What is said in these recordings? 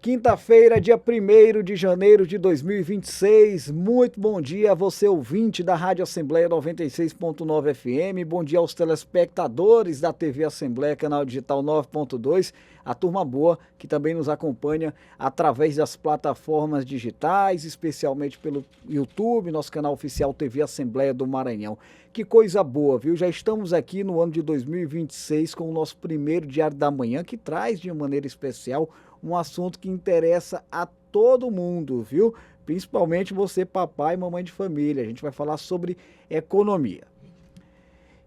Quinta-feira, dia 1º de janeiro de 2026. Muito bom dia a você, ouvinte da Rádio Assembleia 96.9 FM. Bom dia aos telespectadores da TV Assembleia, canal digital 9.2. A turma boa que também nos acompanha através das plataformas digitais, especialmente pelo YouTube, nosso canal oficial TV Assembleia do Maranhão. Que coisa boa, viu? Já estamos aqui no ano de 2026 com o nosso primeiro Diário da Manhã, que traz de maneira especial um assunto que interessa a todo mundo, viu? Principalmente você, papai e mamãe de família. A gente vai falar sobre economia.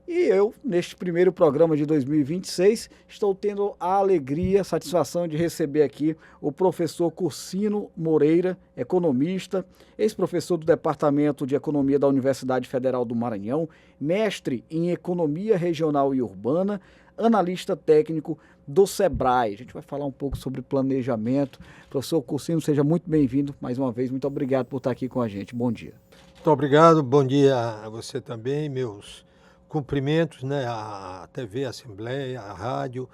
E eu, neste primeiro programa de 2026, estou tendo a alegria, a satisfação de receber aqui o professor Cursino Moreira, economista, ex-professor do Departamento de Economia da Universidade Federal do Maranhão, mestre em Economia Regional e Urbana, analista técnico do Sebrae. A gente vai falar um pouco sobre planejamento. Professor Cursino, seja muito bem-vindo mais uma vez. Muito obrigado por estar aqui com a gente. Bom dia. Muito obrigado, bom dia a você também, meus cumprimentos, né, à TV Assembleia, à rádio,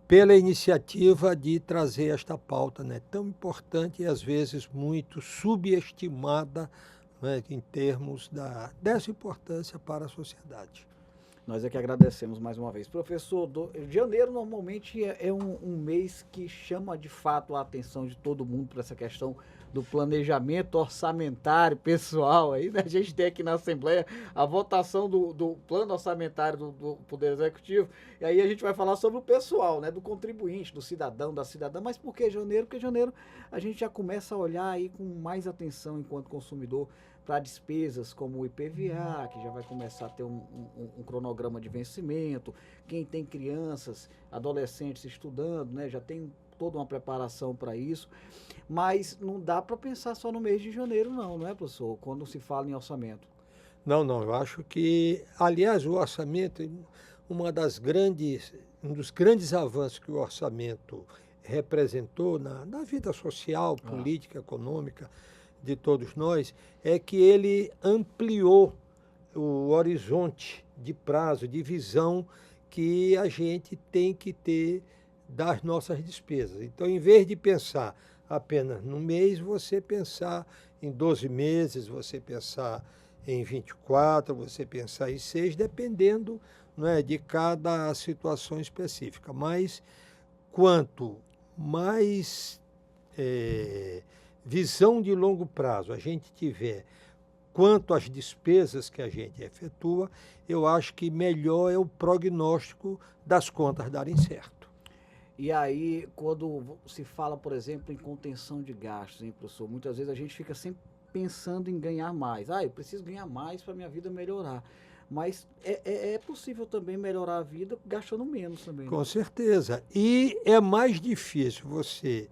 pela iniciativa de trazer esta pauta, né, tão importante e às vezes muito subestimada, né, em termos dessa importância para a sociedade. Nós é que agradecemos mais uma vez. Professor, janeiro normalmente é um mês que chama de fato a atenção de todo mundo para essa questão do planejamento orçamentário pessoal. Aí, né? A gente tem aqui na Assembleia a votação do plano orçamentário do Poder Executivo, e aí a gente vai falar sobre o pessoal, né? Do contribuinte, do cidadão, da cidadã. Mas por que janeiro? Porque janeiro a gente já começa a olhar aí com mais atenção enquanto consumidor para despesas como o IPVA, que já vai começar a ter um cronograma de vencimento. Quem tem crianças, adolescentes estudando, né, já tem toda uma preparação para isso. Mas não dá para pensar só no mês de janeiro, não é, professor? Quando se fala em orçamento. Não, eu acho que, aliás, o orçamento, um dos grandes avanços que o orçamento representou na vida social, política, econômica, de todos nós, é que ele ampliou o horizonte de prazo, de visão que a gente tem que ter das nossas despesas. Então, em vez de pensar apenas no mês, você pensar em 12 meses, você pensar em 24, você pensar em 6, dependendo, não é, de cada situação específica. Mas quanto mais visão de longo prazo a gente tiver quanto às despesas que a gente efetua, eu acho que melhor é o prognóstico das contas darem certo. E aí, quando se fala, por exemplo, em contenção de gastos, hein, professor? Muitas vezes a gente fica sempre pensando em ganhar mais. Eu preciso ganhar mais para minha vida melhorar. Mas é possível também melhorar a vida gastando menos também, né? Com certeza. E é mais difícil você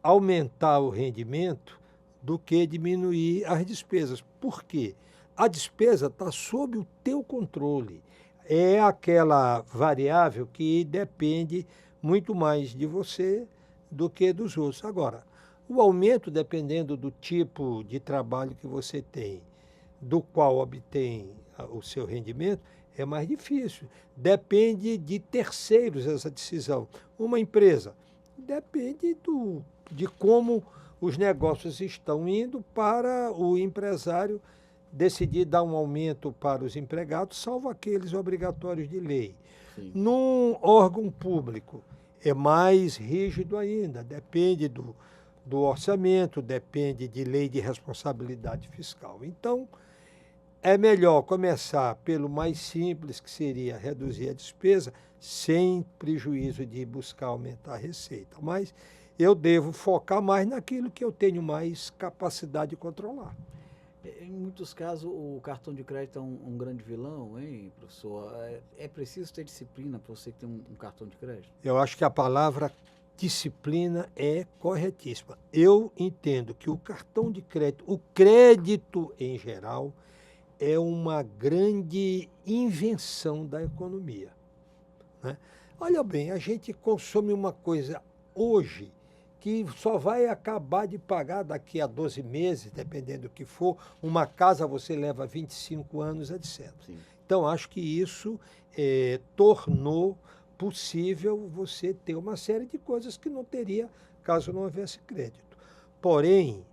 aumentar o rendimento do que diminuir as despesas. Por quê? A despesa está sob o teu controle. É aquela variável que depende muito mais de você do que dos outros. Agora, o aumento, dependendo do tipo de trabalho que você tem, do qual obtém o seu rendimento, é mais difícil. Depende de terceiros essa decisão. Uma empresa depende de como os negócios estão indo para o empresário decidir dar um aumento para os empregados, salvo aqueles obrigatórios de lei. Sim. Num órgão público é mais rígido ainda, depende do orçamento, depende de lei de responsabilidade fiscal. Então, é melhor começar pelo mais simples, que seria reduzir a despesa, sem prejuízo de buscar aumentar a receita. Mas eu devo focar mais naquilo que eu tenho mais capacidade de controlar. Em muitos casos, o cartão de crédito é um grande vilão, hein, professor? É preciso ter disciplina para você que tem um cartão de crédito? Eu acho que a palavra disciplina é corretíssima. Eu entendo que o cartão de crédito, o crédito em geral, é uma grande invenção da economia, né? Olha bem, a gente consome uma coisa hoje que só vai acabar de pagar daqui a 12 meses, dependendo do que for. Uma casa você leva 25 anos, etc. Sim. Então, acho que isso tornou possível você ter uma série de coisas que não teria caso não houvesse crédito. Porém,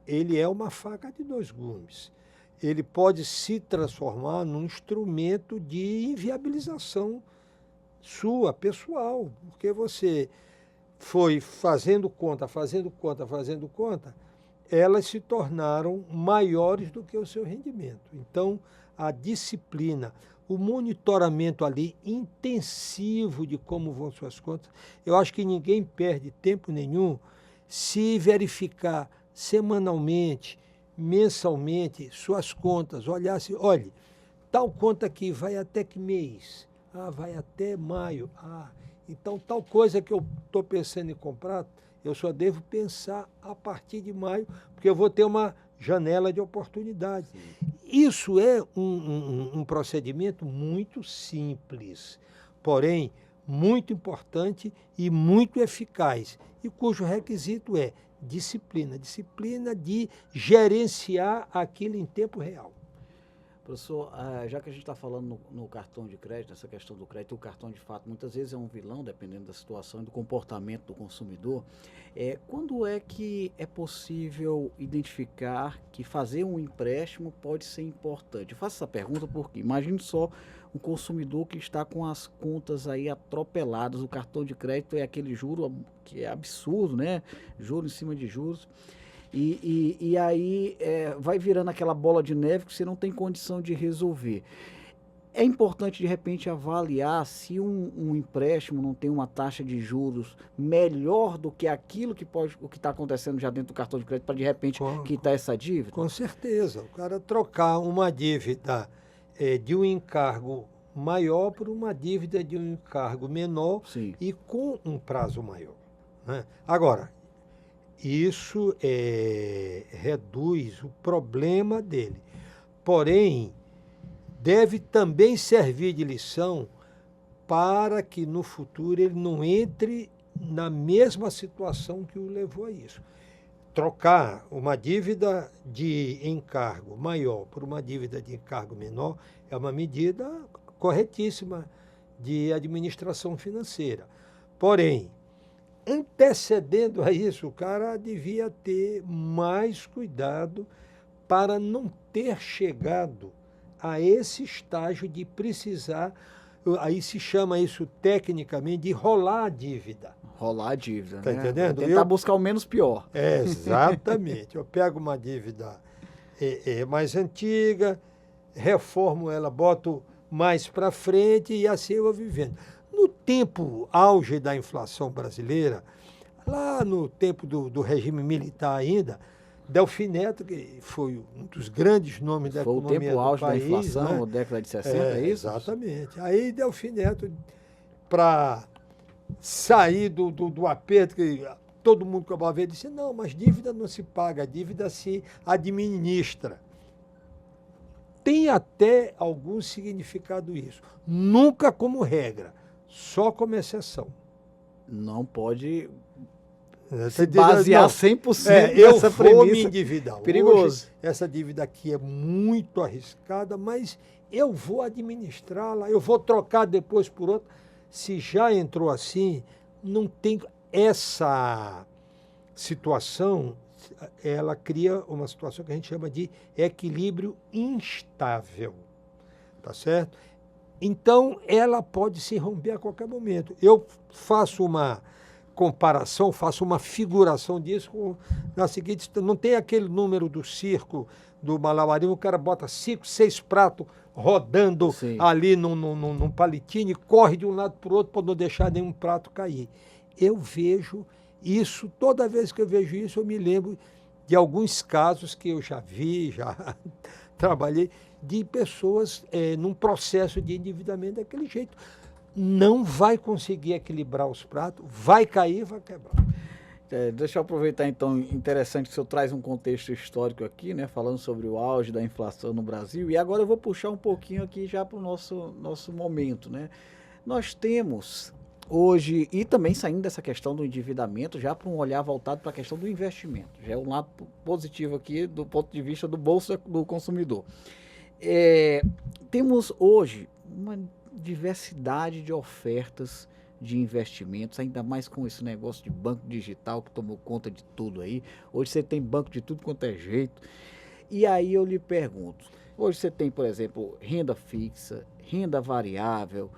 ele é uma faca de dois gumes. Ele pode se transformar num instrumento de inviabilização sua, pessoal, porque você foi fazendo conta, elas se tornaram maiores do que o seu rendimento. Então, a disciplina, o monitoramento ali intensivo de como vão suas contas, eu acho que ninguém perde tempo nenhum se verificar semanalmente, mensalmente, suas contas, olhar assim, olhe, tal conta aqui vai até que mês? Ah, vai até maio. Ah, então tal coisa que eu estou pensando em comprar, eu só devo pensar a partir de maio, porque eu vou ter uma janela de oportunidade. Isso é um procedimento muito simples, porém muito importante e muito eficaz, e cujo requisito é disciplina, disciplina de gerenciar aquilo em tempo real. Professor, já que a gente está falando no cartão de crédito, essa questão do crédito, o cartão de fato muitas vezes é um vilão, dependendo da situação e do comportamento do consumidor. Quando é que é possível identificar que fazer um empréstimo pode ser importante? Eu faço essa pergunta porque imagine só um consumidor que está com as contas aí atropeladas, o cartão de crédito é aquele juro que é absurdo, né? Juros em cima de juros. E aí vai virando aquela bola de neve que você não tem condição de resolver. É importante, de repente, avaliar se um empréstimo não tem uma taxa de juros melhor do que aquilo o que está acontecendo já dentro do cartão de crédito para, de repente, quitar essa dívida? Com certeza. O cara trocar uma dívida de um encargo maior por uma dívida de um encargo menor. Sim. E com um prazo maior, né? Agora, isso reduz o problema dele. Porém, deve também servir de lição para que no futuro ele não entre na mesma situação que o levou a isso. Trocar uma dívida de encargo maior por uma dívida de encargo menor é uma medida corretíssima de administração financeira. Porém, antecedendo a isso, o cara devia ter mais cuidado para não ter chegado a esse estágio de precisar, aí se chama isso tecnicamente de rolar a dívida. Rolar a dívida, tá, né? Entendendo? Tentar buscar o menos pior. Exatamente. Eu pego uma dívida mais antiga, reformo ela, boto mais para frente e assim eu vou vivendo. No tempo auge da inflação brasileira, lá no tempo do regime militar ainda, Delfim Neto, que foi um dos grandes nomes da economia do país. Foi o tempo auge da inflação, né? Década de 60, é isso? Exatamente. Aí Delfim Neto, para sair do aperto, que todo mundo acabava vendo, disse, não, mas dívida não se paga, dívida se administra. Tem até algum significado isso. Nunca como regra, só como exceção. Não pode se basear 100% eu nessa vou premissa. Me endividar. Perigoso. Hoje, essa dívida aqui é muito arriscada, mas eu vou administrá-la, eu vou trocar depois por outra. Se já entrou assim, não tem essa situação, ela cria uma situação que a gente chama de equilíbrio instável, tá certo? Então, ela pode se romper a qualquer momento. Eu faço uma comparação, faço uma figuração disso na seguinte, não tem aquele número do circo, do malabarismo, o cara bota 5, 6 pratos rodando Sim. ali num palitinho, corre de um lado para o outro para não deixar nenhum prato cair. Eu vejo isso, toda vez que eu vejo isso, eu me lembro de alguns casos que eu já vi, já trabalhei, de pessoas num processo de endividamento daquele jeito. Não vai conseguir equilibrar os pratos, vai cair, vai quebrar. Deixa eu aproveitar então, interessante que o senhor traz um contexto histórico aqui, né, falando sobre o auge da inflação no Brasil, e agora eu vou puxar um pouquinho aqui já para o nosso momento, né. Nós temos hoje, e também saindo dessa questão do endividamento, já para um olhar voltado para a questão do investimento, já é um lado positivo aqui do ponto de vista do bolso do consumidor. Temos hoje uma diversidade de ofertas de investimentos, ainda mais com esse negócio de banco digital que tomou conta de tudo aí. Hoje você tem banco de tudo quanto é jeito. E aí eu lhe pergunto, hoje você tem, por exemplo, renda fixa, renda variável,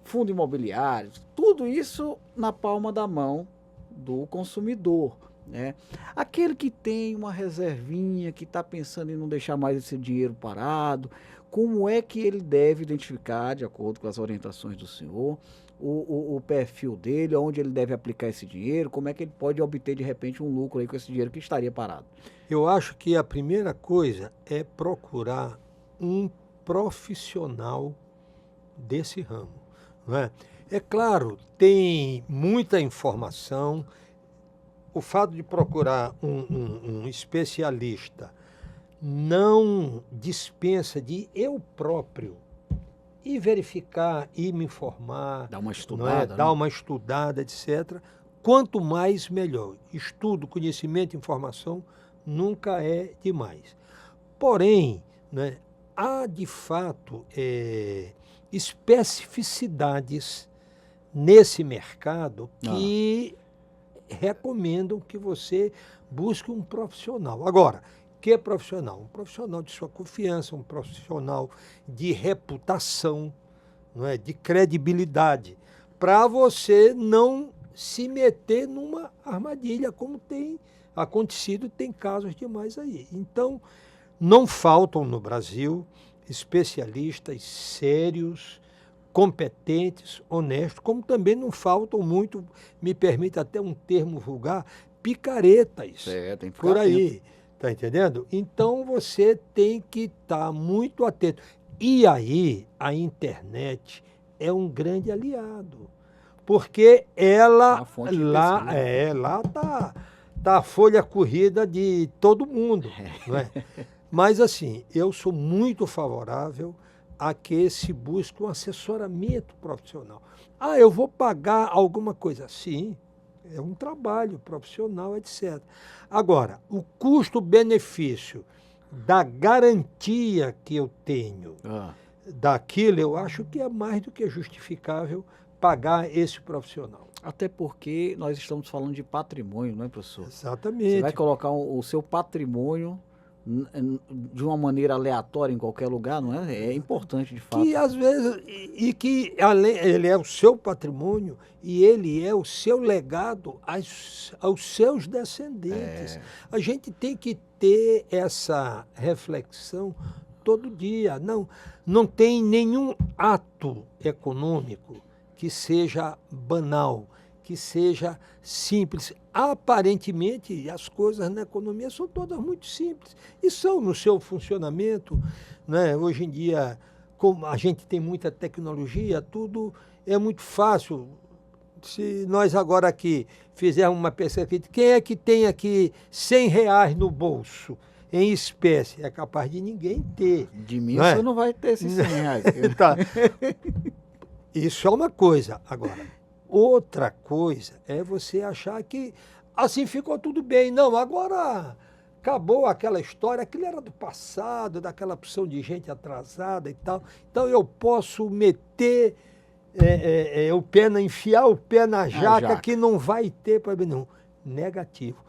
fundo imobiliário, tudo isso na palma da mão do consumidor, né? Aquele que tem uma reservinha, que está pensando em não deixar mais esse dinheiro parado, como é que ele deve identificar, de acordo com as orientações do senhor, o perfil dele, onde ele deve aplicar esse dinheiro, como é que ele pode obter de repente um lucro aí com esse dinheiro que estaria parado? Eu acho que a primeira coisa é procurar um profissional desse ramo, não é? É claro, tem muita informação. O fato de procurar um especialista não dispensa de eu próprio ir verificar, ir me informar, Dá uma não é? estudada, Dar né? uma estudada, etc. Quanto mais, melhor. Estudo, conhecimento, informação nunca é demais. Porém, né, há de fato especificidades nesse mercado que recomendam que você busque um profissional. Agora, que profissional? Um profissional de sua confiança, um profissional de reputação, não é? De credibilidade, para você não se meter numa armadilha, como tem acontecido, tem casos demais aí. Então, não faltam no Brasil especialistas sérios, competentes, honestos, como também não faltam muito, me permite até um termo vulgar, picaretas Tem que ficar por aí, atento. tá entendendo? Então você tem que estar muito atento. E aí a internet é um grande aliado, porque ela Uma fonte de lá pesquisa. lá tá a folha corrida de todo mundo, não é? Mas assim, eu sou muito favorável a que se busque um assessoramento profissional. Ah, eu vou pagar alguma coisa. Sim, é um trabalho profissional, etc. Agora, o custo-benefício da garantia que eu tenho daquilo, eu acho que é mais do que justificável pagar esse profissional. Até porque nós estamos falando de patrimônio, não é, professor? Você vai Exatamente. colocar o seu patrimônio de uma maneira aleatória em qualquer lugar, não é? É importante, de fato. Que às vezes, e que além, ele é o seu patrimônio e ele é o seu legado aos seus descendentes. A gente tem que ter essa reflexão todo dia. Não tem nenhum ato econômico que seja banal, que seja simples. Aparentemente, as coisas na economia são todas muito simples e são no seu funcionamento, né? Hoje em dia, como a gente tem muita tecnologia, tudo é muito fácil. Se nós agora aqui fizermos uma pesquisa aqui, quem é que tem aqui R$ 100 no bolso, em espécie? É capaz de ninguém ter. De mim não é? você não vai ter esses R$ 100. Tá. Isso é uma coisa. Agora, outra coisa é você achar que assim ficou tudo bem. Não, agora acabou aquela história, aquilo era do passado, daquela opção de gente atrasada e tal. Então eu posso meter enfiar o pé na jaca que não vai ter problema nenhum. Negativo.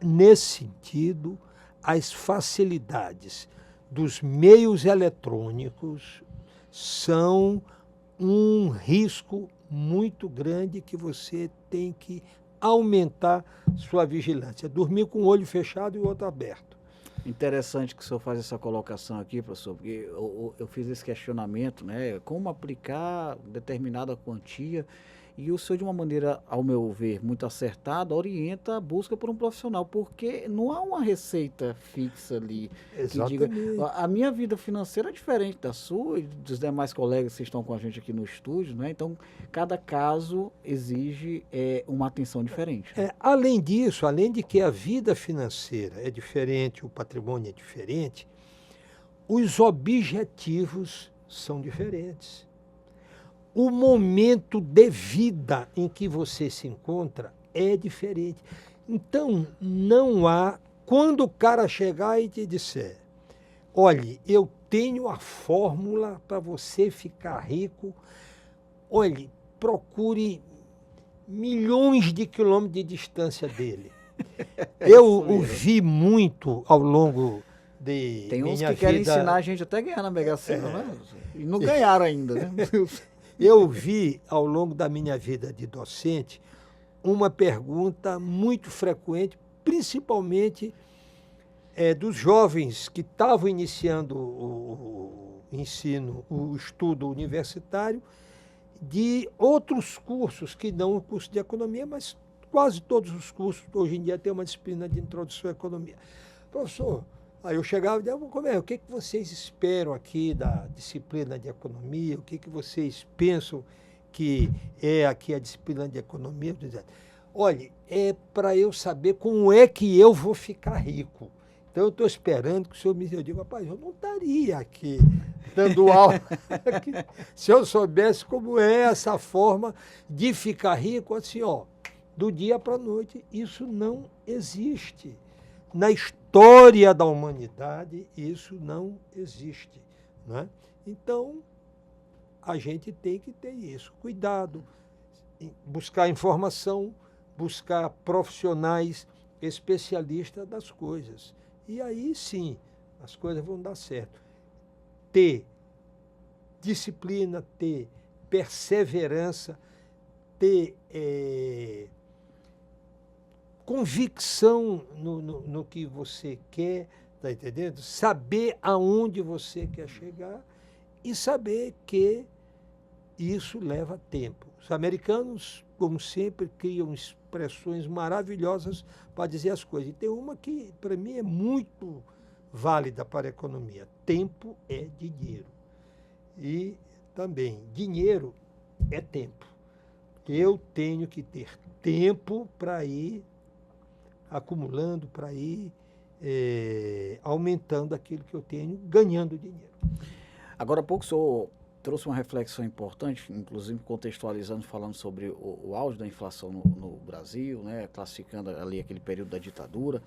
Nesse sentido, as facilidades dos meios eletrônicos são um risco muito grande que você tem que aumentar sua vigilância. Dormir com o olho fechado e o outro aberto. Interessante que o senhor faz essa colocação aqui, professor, porque eu fiz esse questionamento, né? Como aplicar determinada quantia, e o senhor, de uma maneira, ao meu ver, muito acertada, orienta a busca por um profissional, porque não há uma receita fixa ali que diga... A minha vida financeira é diferente da sua e dos demais colegas que estão com a gente aqui no estúdio, né? Então, cada caso exige uma atenção diferente. Além disso, além de que a vida financeira é diferente, o patrimônio é diferente, os objetivos são diferentes. O momento de vida em que você se encontra é diferente. Então, não há... Quando o cara chegar e te disser, olhe, eu tenho a fórmula para você ficar rico, olhe, procure milhões de quilômetros de distância dele. Eu o vi muito ao longo de Tem uns minha que querem vida. ensinar a gente até a ganhar na Mega Sena, né? E não ganharam ainda, né? Eu vi ao longo da minha vida de docente uma pergunta muito frequente, principalmente dos jovens que estavam iniciando o ensino, o estudo universitário, de outros cursos que não o curso de economia, mas quase todos os cursos hoje em dia têm uma disciplina de introdução à economia. Professor, aí eu chegava e dizia, o que vocês esperam aqui da disciplina de economia? O que vocês pensam que é aqui a disciplina de economia? Eu dizia, olha, é para eu saber como é que eu vou ficar rico. Então, eu estou esperando que o senhor me diga. Eu digo, rapaz, eu não estaria aqui dando aula se eu soubesse como é essa forma de ficar rico, assim, ó, do dia para a noite. Isso não existe. Na história da humanidade, isso não existe. Né? Então, a gente tem que ter isso. Cuidado, buscar informação, buscar profissionais especialistas das coisas. E aí sim, as coisas vão dar certo. Ter disciplina, ter perseverança, ter convicção no que você quer, tá entendendo? Saber aonde você quer chegar e saber que isso leva tempo. Os americanos, como sempre, criam expressões maravilhosas para dizer as coisas. E tem uma que, para mim, é muito válida para a economia. Tempo é dinheiro. E também, dinheiro é tempo. Eu tenho que ter tempo para ir acumulando, para ir aumentando aquilo que eu tenho, ganhando dinheiro. Agora há pouco o senhor trouxe uma reflexão importante, inclusive contextualizando, falando sobre o auge da inflação no Brasil, né, classificando ali aquele período da ditadura.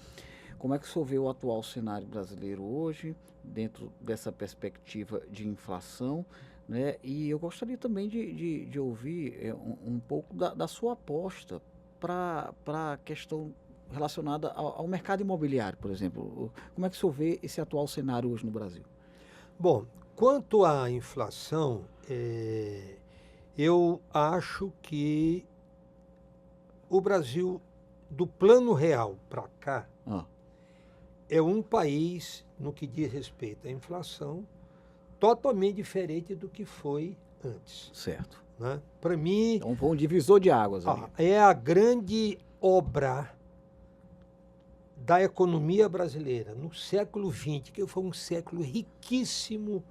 Como é que o senhor vê o atual cenário brasileiro hoje, dentro dessa perspectiva de inflação, né? E eu gostaria também de ouvir um pouco da sua aposta para a questão relacionada ao mercado imobiliário, por exemplo. Como é que o senhor vê esse atual cenário hoje no Brasil? Bom, quanto à inflação, eu acho que o Brasil, do plano real para cá, é um país, no que diz respeito à inflação, totalmente diferente do que foi antes. Certo. Né? Para mim... Então foi um divisor de águas ali. É a grande obra da economia brasileira no século XX, que foi um século riquíssimo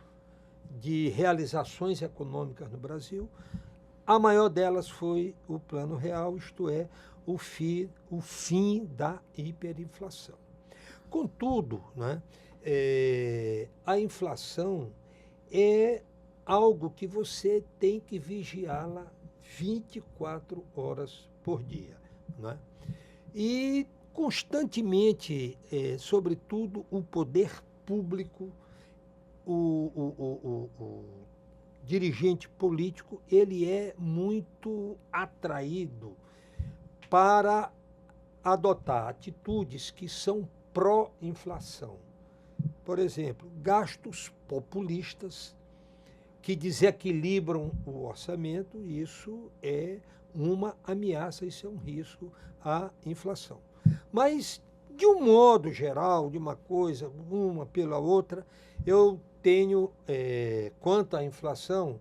de realizações econômicas no Brasil. A maior delas foi o Plano Real, isto é, o fim da hiperinflação. Contudo, né, a inflação é algo que você tem que vigiá-la 24 horas por dia. Né? E constantemente, sobretudo, o poder público, o dirigente político, ele é muito atraído para adotar atitudes que são pró-inflação. Por exemplo, gastos populistas que desequilibram o orçamento, isso é uma ameaça, isso é um risco à inflação. Mas, de um modo geral, de uma coisa, uma pela outra, eu tenho, quanto à inflação,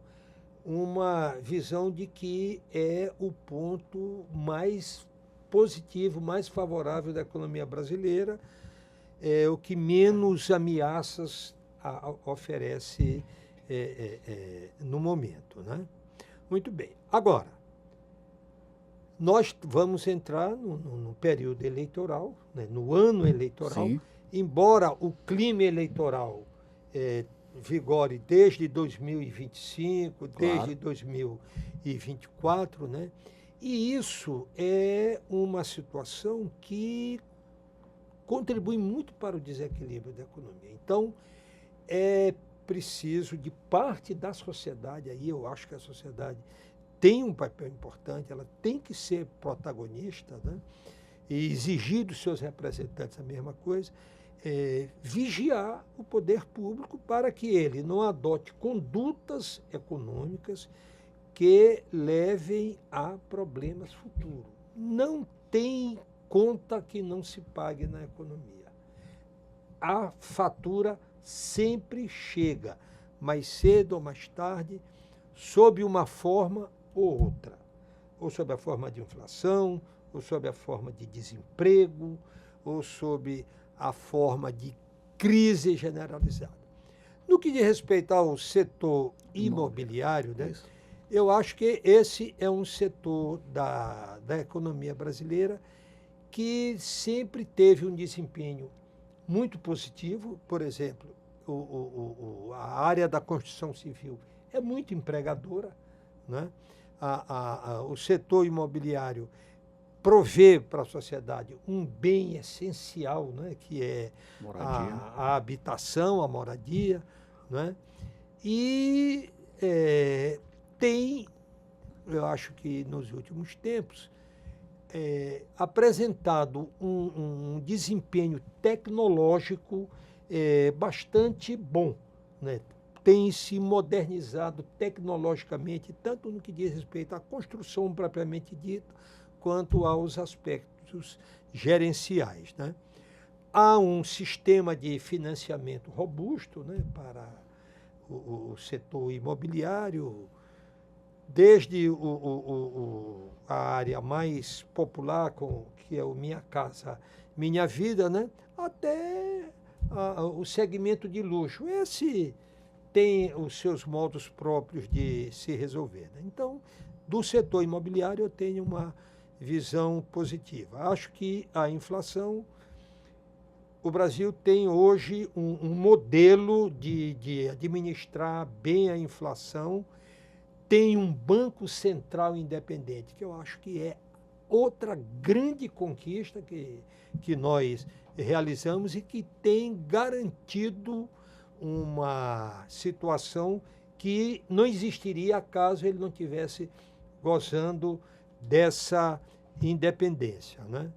uma visão de que é o ponto mais positivo, mais favorável da economia brasileira, é o que menos ameaças oferece no momento. Né? Muito bem. Agora, nós vamos entrar no período eleitoral, né, no ano eleitoral. Sim. Embora o clima eleitoral vigore desde 2025, claro, desde 2024, né? E isso é uma situação que contribui muito para o desequilíbrio da economia. Então, é preciso, de parte da sociedade, aí eu acho que a sociedade tem um papel importante, ela tem que ser protagonista, né? E exigir dos seus representantes a mesma coisa, vigiar o poder público para que ele não adote condutas econômicas que levem a problemas futuros. Não tem conta que não se pague na economia. A fatura sempre chega, mais cedo ou mais tarde, sob uma forma ou outra, ou sob a forma de inflação, ou sob a forma de desemprego, ou sob a forma de crise generalizada. No que diz respeito ao setor imobiliário, né, eu acho que esse é um setor da economia brasileira que sempre teve um desempenho muito positivo. Por exemplo, a área da construção civil é muito empregadora, né? O setor imobiliário provê para a sociedade um bem essencial, né, que é a habitação, a moradia, né? E tem, eu acho que nos últimos tempos, apresentado um desempenho tecnológico bastante bom, né? Tem se modernizado tecnologicamente, tanto no que diz respeito à construção propriamente dita, quanto aos aspectos gerenciais, né? Há um sistema de financiamento robusto, né, para o setor imobiliário, desde a área mais popular, que é o Minha Casa Minha Vida, né, até o segmento de luxo. Esse tem os seus modos próprios de se resolver, né? Então, do setor imobiliário eu tenho uma visão positiva. Acho que a inflação, o Brasil tem hoje um modelo de administrar bem a inflação, tem um Banco Central independente, que eu acho que é outra grande conquista que nós realizamos e que tem garantido uma situação que não existiria caso ele não tivesse gozando dessa independência, né?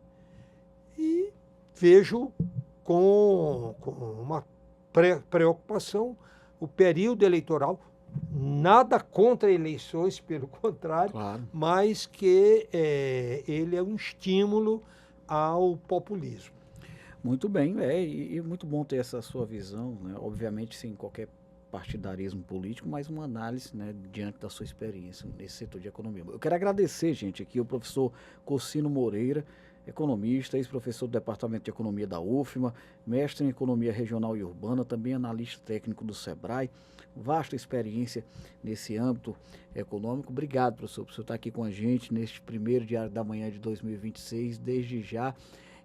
E vejo com uma preocupação o período eleitoral, nada contra eleições, pelo contrário, Claro. mas que ele é um estímulo ao populismo. Muito bem, e muito bom ter essa sua visão, né? Obviamente sem qualquer partidarismo político, mas uma análise, né, diante da sua experiência nesse setor de economia. Eu quero agradecer, gente, aqui o professor Cocino Moreira, economista, ex-professor do Departamento de Economia da UFMA, mestre em Economia Regional e Urbana, também analista técnico do SEBRAE, vasta experiência nesse âmbito econômico. Obrigado, professor, por você estar aqui com a gente neste primeiro Diário da Manhã de 2026. Desde já,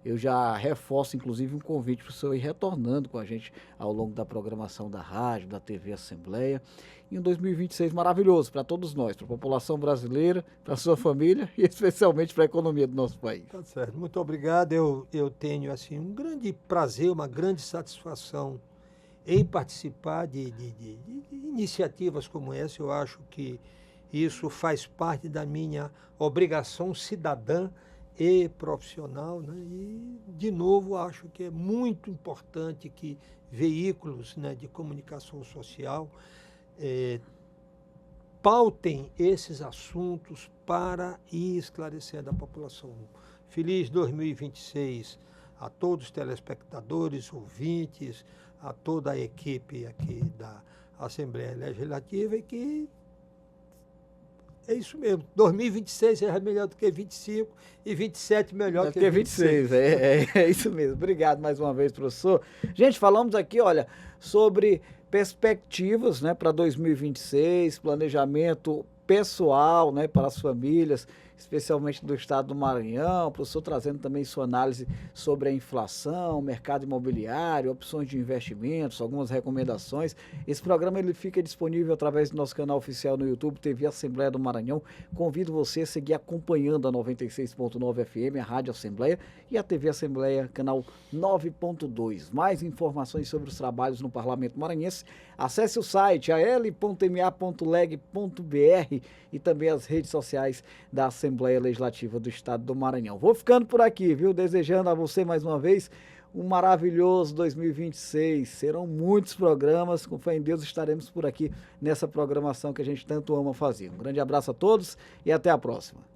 eu já reforço, inclusive, um convite para o senhor ir retornando com a gente ao longo da programação da rádio, da TV Assembleia. E um 2026 maravilhoso para todos nós, para a população brasileira, para a sua família e especialmente para a economia do nosso país. Tá certo. Muito obrigado. Eu tenho assim, um grande prazer, uma grande satisfação em participar de iniciativas como essa. Eu acho que isso faz parte da minha obrigação cidadã e profissional, né? E, de novo, acho que é muito importante que veículos, né, de comunicação social pautem esses assuntos para ir esclarecendo a população. Feliz 2026 a todos os telespectadores, ouvintes, a toda a equipe aqui da Assembleia Legislativa, e que é isso mesmo, 2026 é melhor do que 25 e 27 melhor do que 26. É isso mesmo. Obrigado mais uma vez, professor. Gente, falamos aqui, olha, sobre perspectivas, né, para 2026, planejamento pessoal, né, para as famílias especialmente do estado do Maranhão, o professor trazendo também sua análise sobre a inflação, mercado imobiliário, opções de investimentos, algumas recomendações. Esse programa ele fica disponível através do nosso canal oficial no YouTube, TV Assembleia do Maranhão. Convido você a seguir acompanhando a 96.9 FM, a Rádio Assembleia, e a TV Assembleia, canal 9.2. Mais informações sobre os trabalhos no Parlamento Maranhense, acesse o site al.ma.leg.br e também as redes sociais da Assembleia Legislativa do Estado do Maranhão. Vou ficando por aqui, viu? Desejando a você mais uma vez um maravilhoso 2026. Serão muitos programas, com fé em Deus estaremos por aqui nessa programação que a gente tanto ama fazer. Um grande abraço a todos e até a próxima.